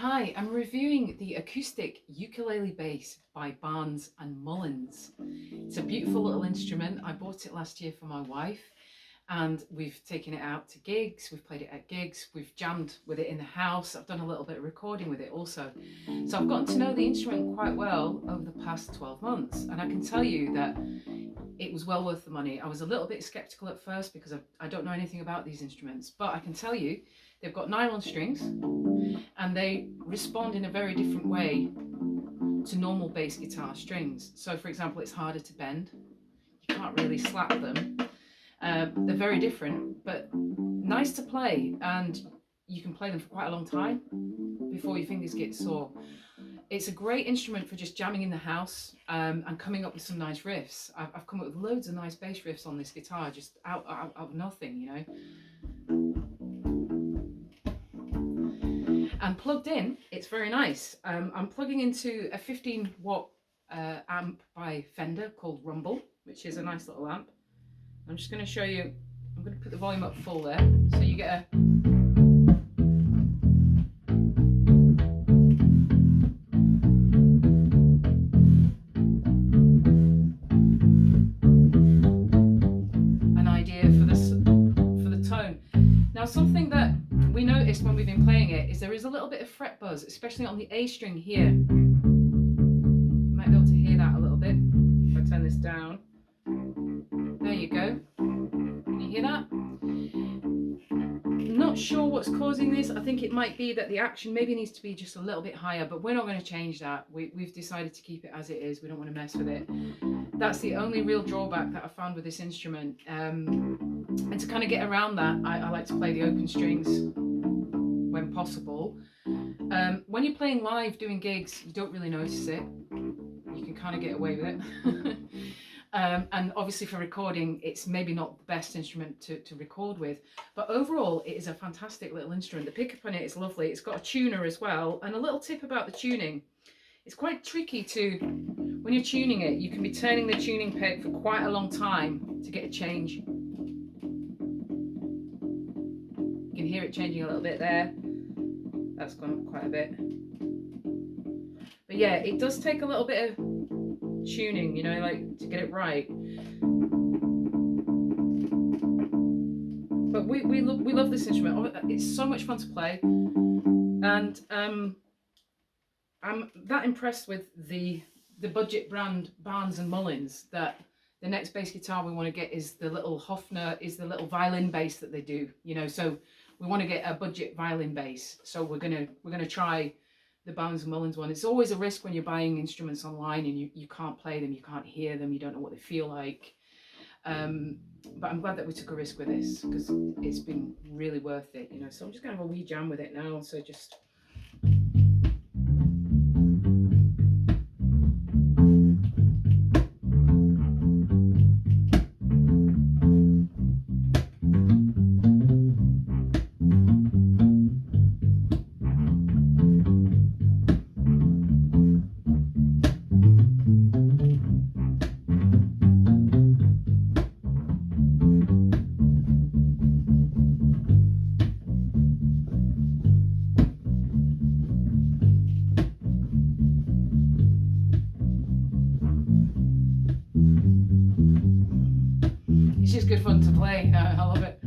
Hi, I'm reviewing the acoustic ukulele bass by Barnes and Mullins. It's a beautiful little instrument. I bought it last year for my wife and we've taken it out to gigs, we've played it at gigs, we've jammed with it in the house. I've done a little bit of recording with it also. So I've gotten to know the instrument quite well over the past 12 months, and I can tell you that it was well worth the money. I was a little bit skeptical at first because I don't know anything about these instruments, but I can tell you they've got nylon strings and they respond in a very different way to normal bass guitar strings. So for example, it's harder to bend, you can't really slap them. They're very different, but nice to play, and you can play them for quite a long time before your fingers get sore. It's a great instrument for just jamming in the house and coming up with some nice riffs. I've come up with loads of nice bass riffs on this guitar, just out of nothing, you know. And plugged in, it's very nice. I'm plugging into a 15-watt amp by Fender called Rumble, which is a nice little amp. I'm just going to show you, I'm going to put the volume up full there, so you get an idea for the tone. Now, something that we noticed when we've been playing it is there is a little bit of fret buzz, especially on the A string here. You might be able to hear that a little bit if I turn this down. There you go. Can you hear that? Not sure what's causing this. I think it might be that the action maybe needs to be just a little bit higher, but we're not going to change that. We've decided to keep it as it is. We don't want to mess with it. That's the only real drawback that I found with this instrument. And to kind of get around that, I like to play the open strings when possible. When you're playing live, doing gigs, you don't really notice it. You can kind of get away with it. And obviously for recording, it's maybe not the best instrument to record with, but overall it is a fantastic little instrument. The pickup on it is lovely. It's got a tuner as well, and a little tip about the tuning. It's quite tricky to, when you're tuning it, you can be turning the tuning peg for quite a long time to get a change. You can hear it changing a little bit there. That's gone up quite a bit. But yeah, it does take a little bit of tuning, you know, like to get it right. But we love this instrument. It's so much fun to play, and I'm that impressed with the budget brand Barnes and Mullins that the next bass guitar we want to get is the little Hofner, is the little violin bass that they do, you know. So we want to get a budget violin bass. So we're gonna try the Barnes and Mullins one. It's always a risk when you're buying instruments online and you can't play them, you can't hear them, you don't know what they feel like. But I'm glad that we took a risk with this because it's been really worth it, you know. So I'm just gonna have a wee jam with it now. So just. It's just good fun to play. I love it.